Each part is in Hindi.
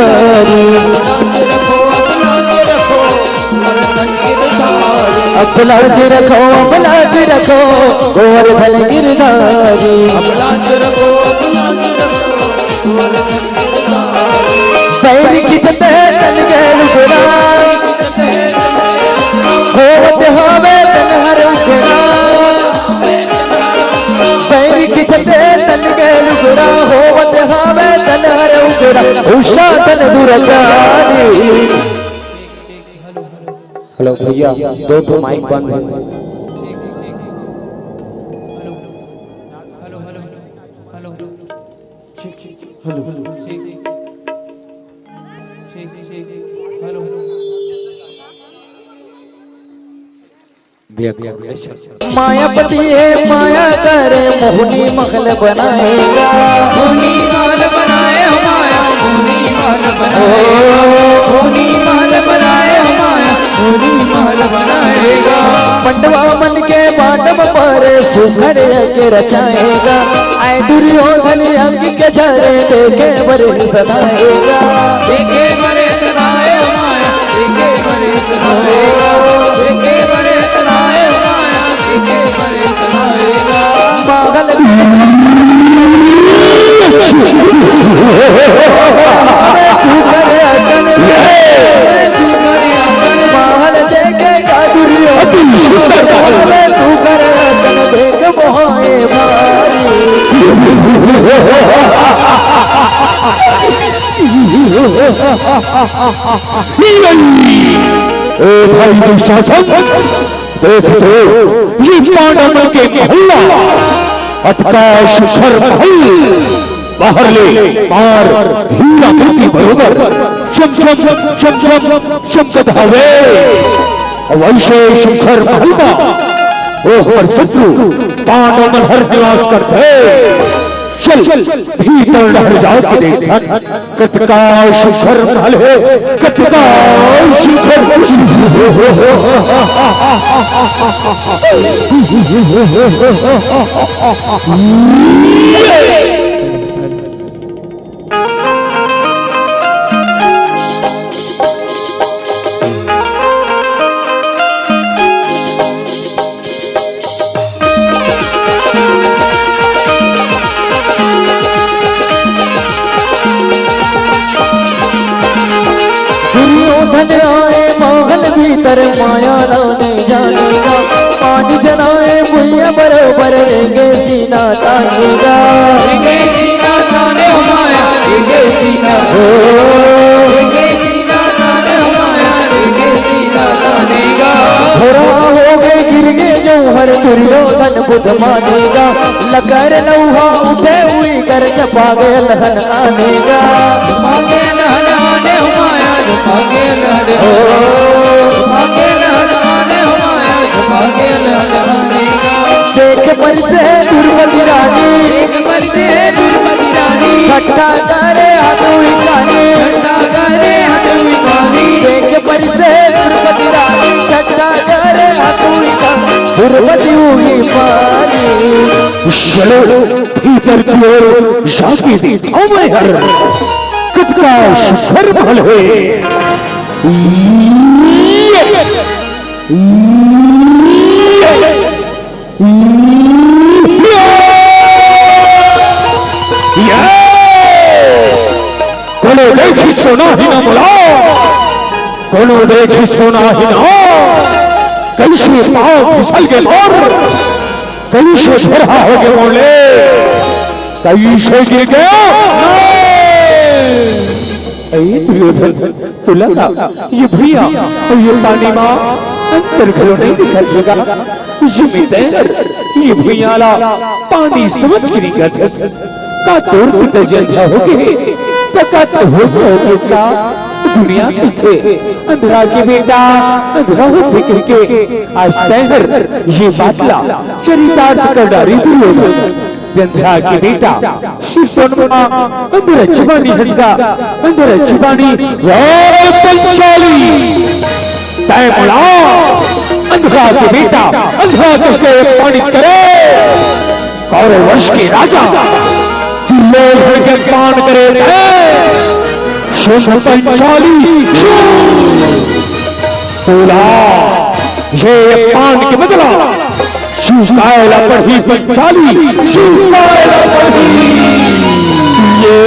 गिरधारी। अब लाज रखो गोवर्धन गिरधारी। पैर की जते तन गैल गुरा होवत हवे तन हर उगरा। पैर की जते तन गैल गुरा होवत हवे तन हर उगरा। उषा तन दुरचारी। हेलो भैया, दो माइक बंद है। मायापति है माया करे मोहनी महल बनाएगा। मोहनी महल बनाए माया मोहनी महल बनाएगा। मोहनी महल बनाए माया मोहनी महल बनाएगा। पंडवा मन के बाटव पर सुखर के रचाएगा। आए दुर्योधन अंग के झरे देखे बरे सदाएगा। देखे बरे सदाए माया देखे बरे सदाएगा। देखे बरे सदाए माया देखे बरे सदाएगा। पागल पागल देखेगा दुर्योधन तू कर देख मोहे भाई। भाई दुशासन देख तो ये पांडव के मोहल्ला अटका शिखर महल बाहर ले मार हीरा मोती बरोबर शम शम शम शम शम शम सधावे। वैसे शिखर महल का ओह पर शत्रु पांडव मन हर निवास करते। चल भीतर लहर जाओ के देखा कटका शिखर महल है। कटका शिखर आए महल भीतर माया लाने जानेगा। पांच जनाए भैया बरोबर रेंगे सीना तानेगा। रेंगे सीना ताने माया रेंगे सीना रेंगे सीना ताने माया रेंगे सीना तानेगा। थोड़ा हो गए गिर गए जौहर दुर्योधन बुध मानेगा। लकर लौहा उठे हुई कर चपा गए लहन आनेगा। भागे लहन आने माया भागे लहन भागे लहन आने माया भागे लहन आनेगा। देख पर से दुर्मति रानी देख पर से दुर्मति रानी ठट्ठा करे हथुई खानी। ठट्ठा करे हथुई खानी। देख पर से दुर्मति रानी ठट्ठा करे हथुई खानी। दुर्मति हुई पानी। चलो भीतर की ओर जाके देखो मैं हर कटका शिखर महल है। कोनो देखी सोना ही ना बोला कोनो देखी सोना ही ना। कैसे पाँव फिसल के मोर कैसे झोरा हो गए बोले कैसे गिर गया। तो लगा ये भैया ये पानी माँ अंतर घरों नहीं दिखेगा। ये भैया पानी समझ के नहीं करते का तोड़ पिता जैसा हो गए दुनिया पीछे अंधरा के बेटा अंधरा होते के आज शहर ये बातला चरितार्थ कर डारी अंधरा के बेटा शिवनमा अंधर जुबानी हंसगा अंधर जुबानी पंचाली तय बोला अंधरा के बेटा अंधरा से पानी करे कौरव वंश के राजा लोग पान करे शुभ पंचाली बोला ये पान के बदला शुकायला पढ़ी पंचाली शुकायला पढ़ी ये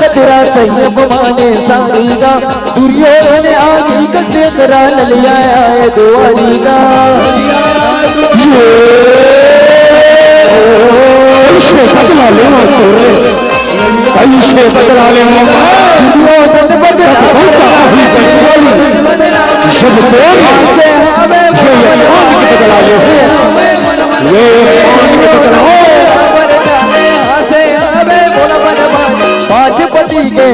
कतरा संयम माने सारीगा दुर्योधन आगे कसे करा लिया आए दुआरीगा बदला ले कैसे बदला ले दुर्योधन बदला शुभ बदला पांचपति के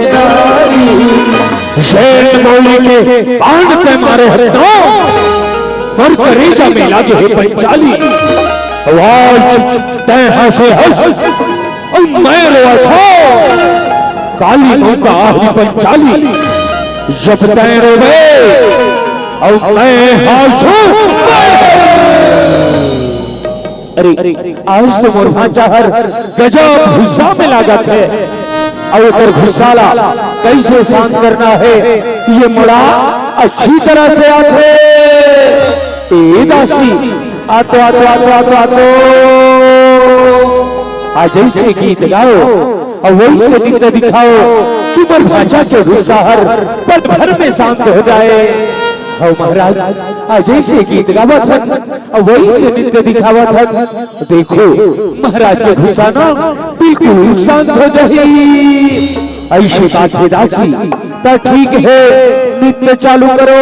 शेर बोली के बांध पे मारे हरदों पर करेजा में लागे है पंचाली आवाज तय हंसे हंस और मैं रोआ था काली नौका आही पंचाली जब तय रोवे और मैं हंसू अरे आज तो मोर भांचा हर गजब गुस्सा में लागत है और उधर घुसाला कैसे शांत करना है ये मुड़ा अच्छी तरह से आते ए दासी आतो आतो आतो आतो आतो आज जैसे गीत गाओ और वैसे नृत्य दिखाओ कि मोर भांचा के गुस्सा हर पल भर में शांत हो जाए। हो महाराज आज ऐसे गीत गावत हन और वही से नृत्य दिखावत हन देखो महाराज के घुसाना बिल्कुल शांत हो जाही ऐसे बात है दासी तो ठीक है नृत्य चालू करो।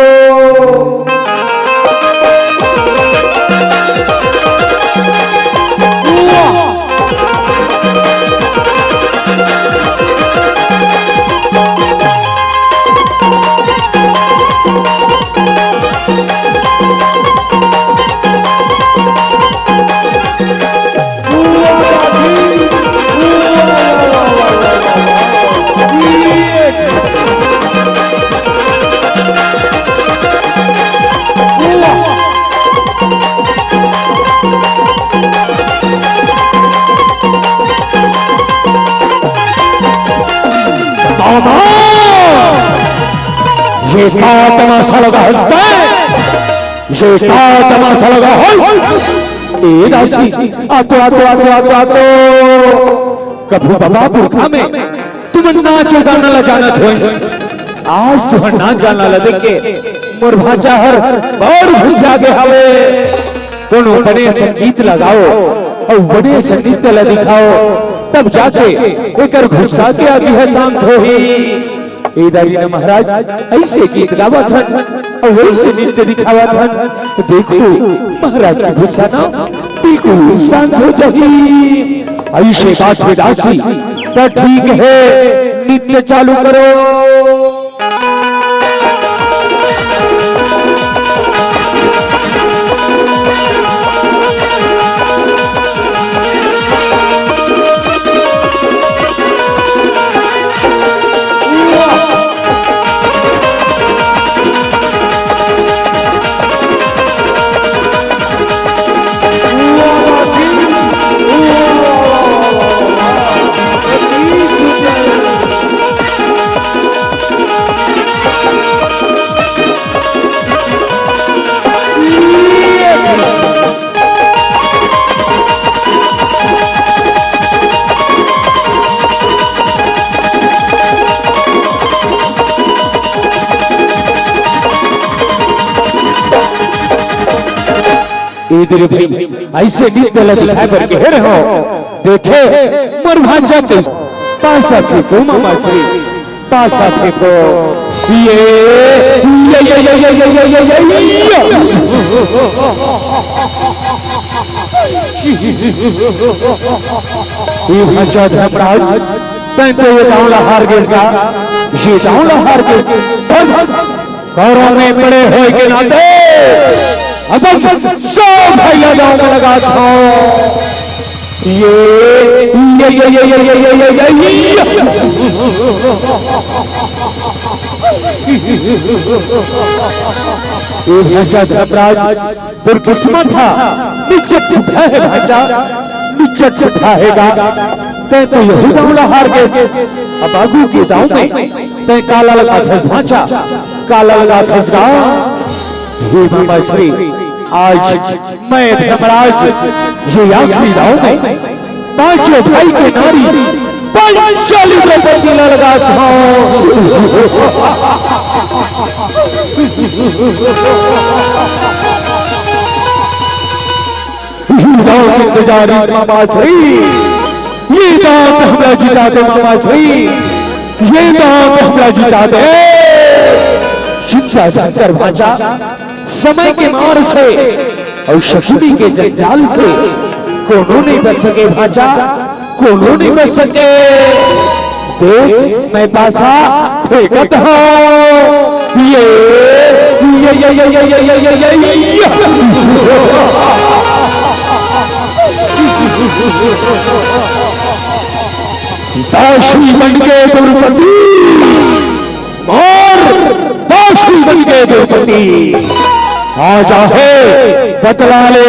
ये क्या तमाशा लगा हंसता है ये क्या तमाशा लगा ए दासी आतो आतो आतो आतो आतो कभी बाबा पुरखा में तुम नाच गाना लगाना थो आज तो नाच गाना लगे के मोर भांचा हर और भूसा के हवे कोनो बड़े संगीत लगाओ और बड़े संगीत ला दिखाओ तब जाके एकर गुस्सा के आगे है शांत होही। इधर ने महाराज ऐसे गीत गावत हन और वैसे नृत्य दिखावत हन देखो महाराज का गुस्सा ना बिल्कुल शांत हो जाही ऐसे बात है दासी तो ठीक है नृत्य चालू करो। इधर भाई ऐसे नृत्य दिखाए पर कह रहे हो देखे मोर भांजा के पासा फेंको मामा श्री पासा फेंको। भाषा धर्मराज तो ये डाउला हार गया ये डाउला हार गया कौरों में पड़े हुए के नाते अब सब भैया जाओ में लगा था धर्मराज दुर्किस्मत था नीचे छुटा है भाषा नीचे छुटाएगा तय तो यही डाउला हार गए अब आगू के दाव में तय काला लगा फंस भाषा काला लगा फंस हे मामा श्री आज मैं धर्मराज ये आखिरी दाव में पांचों भाई के नारी 45 द्रौपदी लगा था गुजारी मामा श्री ये दांत हमला जिता दे मामा श्री ये दांत हमला जिता दे शिक्षा जानकर भाषा समय के मार से और शकुनी के जंजाल से कोनो नहीं बच सके भाषा कोनो नहीं बच सके देख मैं पासा फेंकत हूं दाशी बन के द्रौपदी और दाशी बन के द्रौपदी आ जाए बदला ले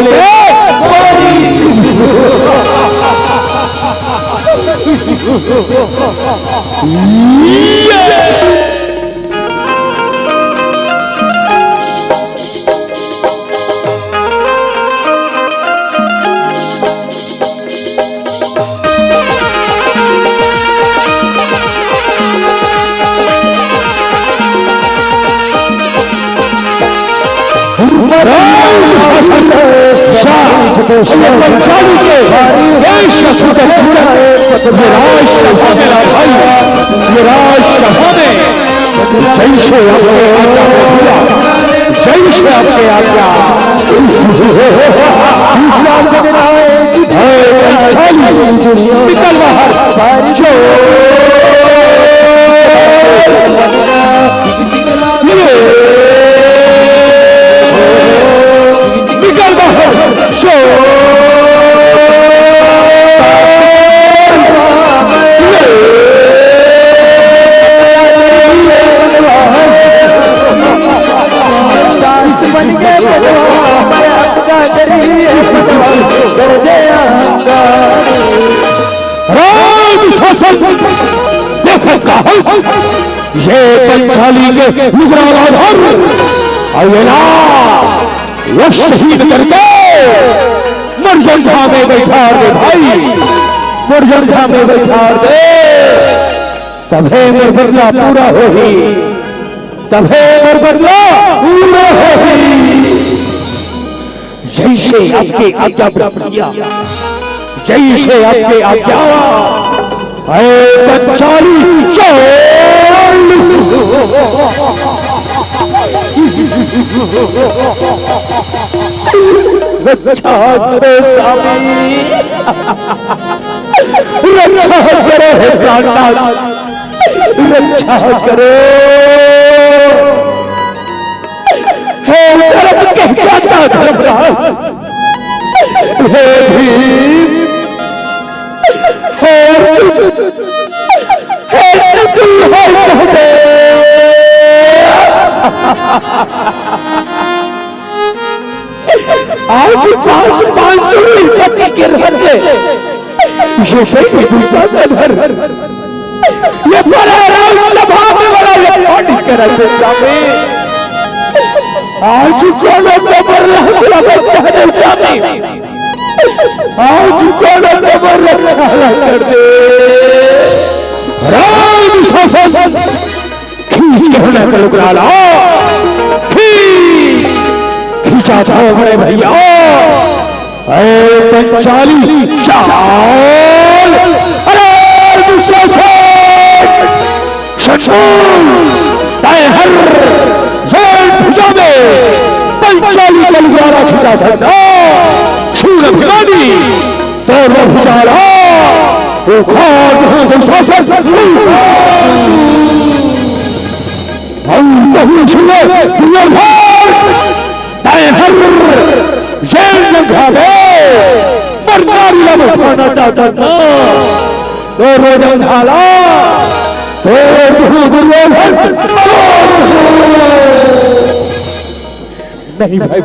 निकल बाहर ये पंचाली के वो शहीद करके मरजंझा में बैठा दे भाई मरजंझा में बैठा दे तभे मोर बदला पूरा हो ही तभे मोर बदला पूरा हो ही जैसे आपके आज्ञा प्रभुया जैसे आपके आज्ञा पंचाली रक्षा करो हे प्राणनाथ रक्षा करो हे धर्म कहता धर्मराज हे भीम आज 500 के रहते ये शहीद दूसरा घर ये बड़ा राम सभा में वाला ये पार्टी करते सामने आज कोनो खबर रहते सामने आज कोनो खबर रखा कर दे राम शासन खींच के होने को लुकरा ला खींचा था बड़े भैया पंचाली चाल अरे शासन हर जय भुजा में पंचाली तलवार खिंचा था शूर अभिमानी तो भुजाला हम बहु छुए हर जेल में घावे पर नारिया में खाना चाहता था तो रोजन ढाला तो नहीं भाई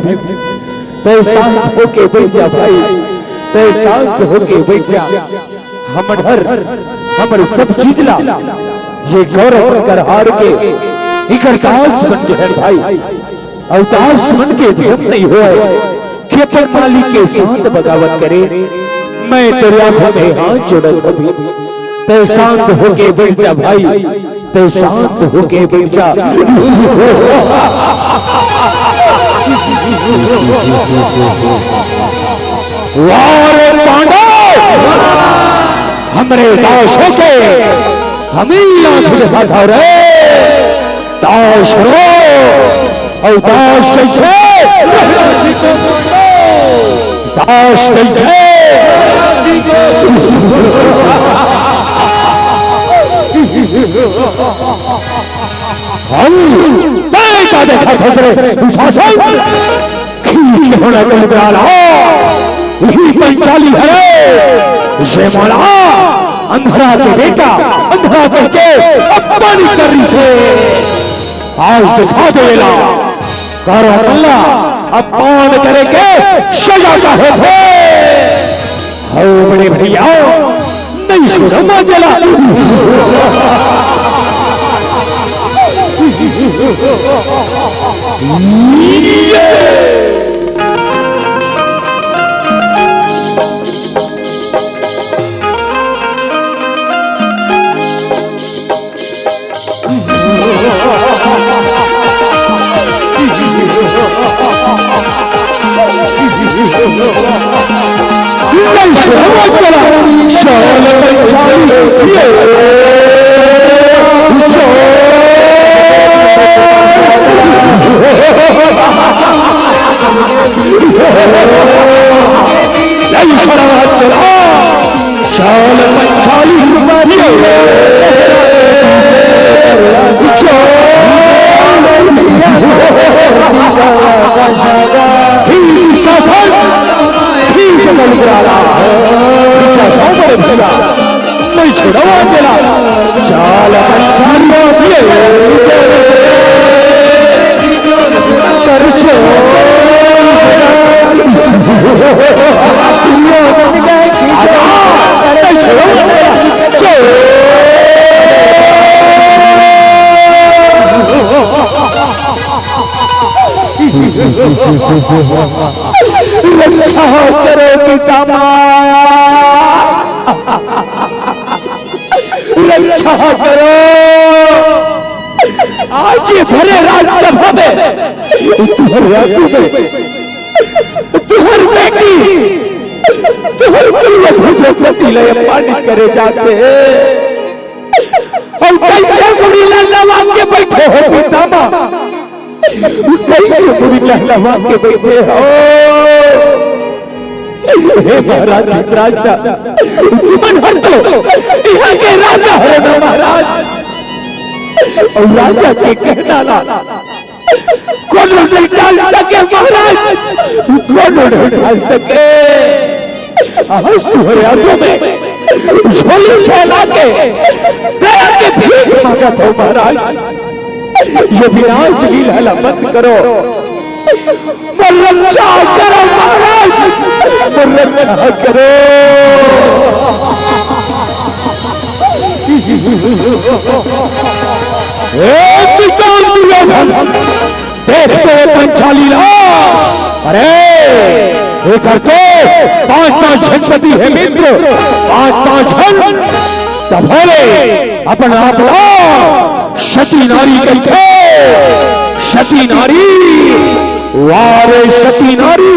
तो शांत होके बैठ जा भाई तो शांत होके बैठ जा हमर सब चीज ला ये गौरव कर हार के इकर दास बन के है भाई अवतास मन के धर्म नहीं हो कि अपन मालिक के साथ बगावत करे मैं तेरे आंखों में हाथ जोड़त हूं तो शांत होके बैठ जा भाई तो शांत होके बैठ जा वारे पांडव हमरे दासों के हमें आंख दिखा रे दास रो और दास जैसे हम बेटा देखा थसरे दुशासन खींच के होना कर डाला यही पंचाली है ये मौला अंधरा के बेटा अंधरा करके अपनी करी से आज दिखा देला करो अल्लाह अपमान करेंगे सजा चाहे थे हो बड़े भैया नहीं सुरमा जला नहीं छोड़ा चला चाल करो पिता रक्षा करो आज ये भरे राज्यसभा में तुहर बेटी तुहर पानी करे जाते हम कैसे बुरी लल्ला के बैठे हो पितामा कैसे बुरी लल्ला के बैठे हो हे महाराज राजा जीवन हर तो यहाँ के राजा हो ना महाराज और राजा के कहना ला कौन नहीं डाल सके महाराज कौन नहीं डाल सके हरियाणा में झोली फैला के दया के भीख मांगा था महाराज ये विनाश लीला मत करो रक्षा करो महाराज रक्षा करो देखते पंचाली ला अरे ये करते 5-5 जनपति है मित्र 5-5 जन तब अपन आप सती नारी कहते सती नारी वारे सती नारी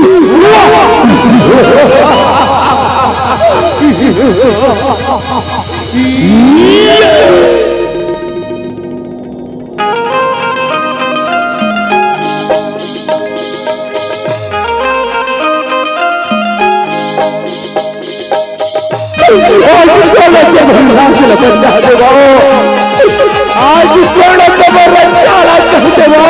आज कोण भरला बच्चा देवा आज कोण बच्चा देवा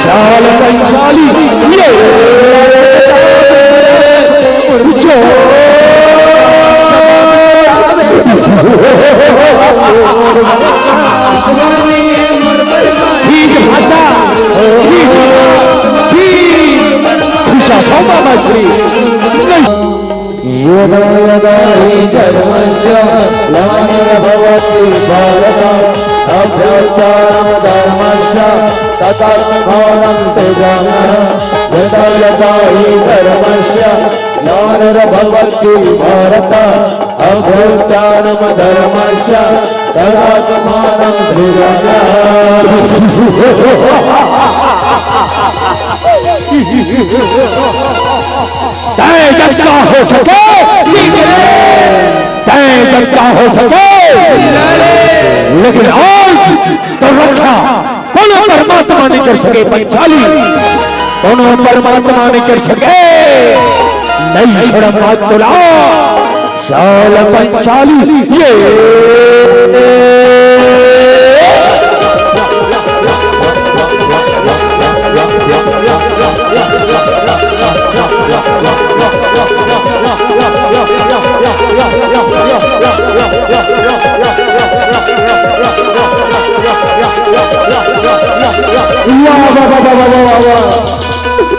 शाल पंचाली यदा यदा हि धर्मस्य ग्लानिर्भवति भारत अभ्युत्थानं धर्मस्य तदात्मानं सृजामः यदा यदा हि धर्मस्य ग्लानिर्भवति भारत अभ्युत्थानं धर्मस्य तदात्मानं सृजामः तय जनता हो सके तय जनता हो सके लेकिन आज तो रक्षा कोनो परमात्मा नहीं कर सके पंचाली कोनो परमात्मा नहीं कर सके नहीं छोड़ा बात तुला शाल पंचाली ये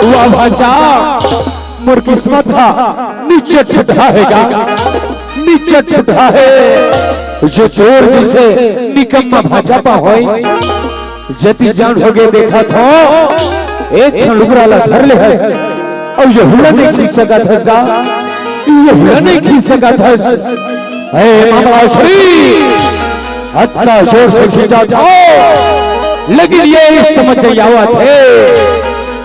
वाह भाचा मोर किस्मत था नीचे छुटा नीचे छुटा है जो चोर जिसे निकम्मा भाजपा हो जति जान हो गए देखा था एक लुगरा ला घर ले है और ये हुला नहीं खींच सका था ये हुला नहीं खींच सका था मामा श्री हत्या जोर से खींचा जाओ लेकिन ये समझ आवा थे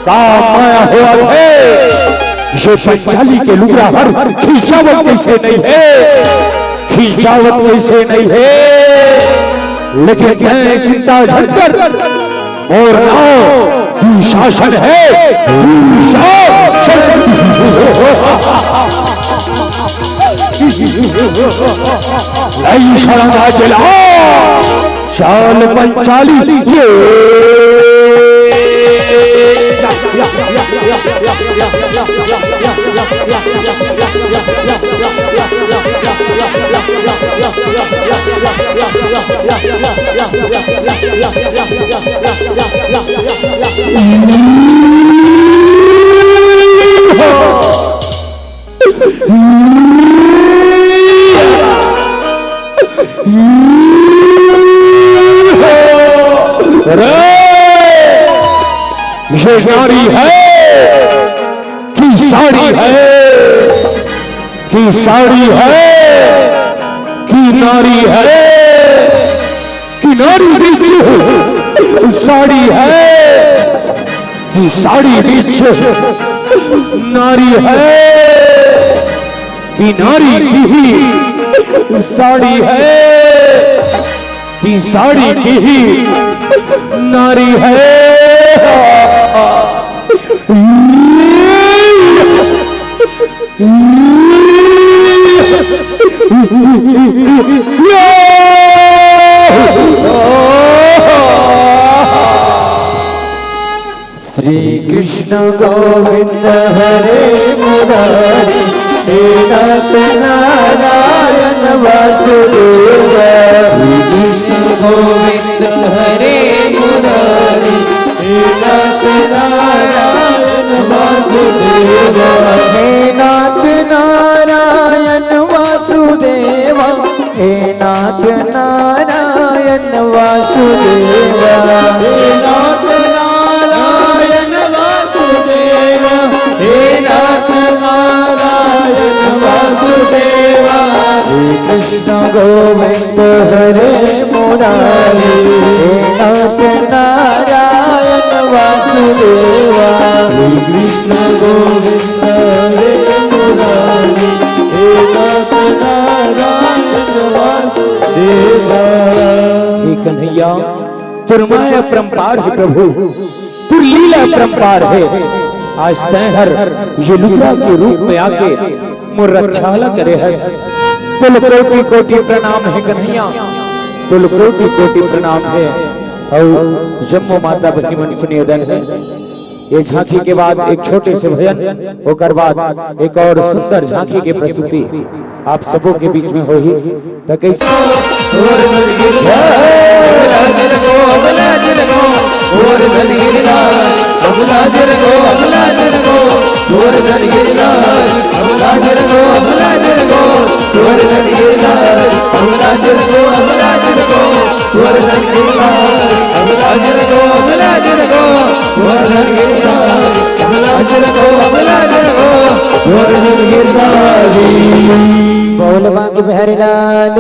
काम आया हुआ थे जो पंचाली के लुगरा हर खींचावत कैसे नहीं है खींचावत कैसे नहीं है लेकिन चिंता झटकर और नाव दुशासन है दुशासन नहीं शरणा जिला शाल पंचाली ये ये नारी है कि साड़ी है कि साड़ी है कि नारी है कि नारी बीच साड़ी है कि साड़ी बीच नारी है कि नारी की ही साड़ी है कि साड़ी की ही नारी है श्री कृष्ण गोविंद हरे मुरारी हे नाथ नारायण वासुदेव श्री कृष्ण गोविंद हरे मुरारी हे नाथ नारायण वासुदेव हे नाथ नारायण वासुदेव हे नाथ नारायण वासुदेव हे नाथ नारायण वासुदेव हे नाथ नारायण वासुदेव श्री कृष्ण गोविंद हरे मुरारी हे नाथ नारायण वासुदेव श्री कृष्ण गोविंद हरे मुरारी हे कन्हैया तुर माया परम्पार है प्रभु, तुर लीला परम्पार है। आज तैहर ये लुगरा के रूप में आके मोर रक्षाला करे है। तुल कोटि कोटि प्रणाम है कन्हैया, तुल कोटि कोटि प्रणाम है। और जम्मू माता बनी मन सुनियदन है। ये झांकी के बाद एक छोटे से भजन होकर बाद एक और सुंदर झांकी की प्रस्तुति आप सबों के बीच में होगी। तो कैसे बोल बांके बिहारी लाल।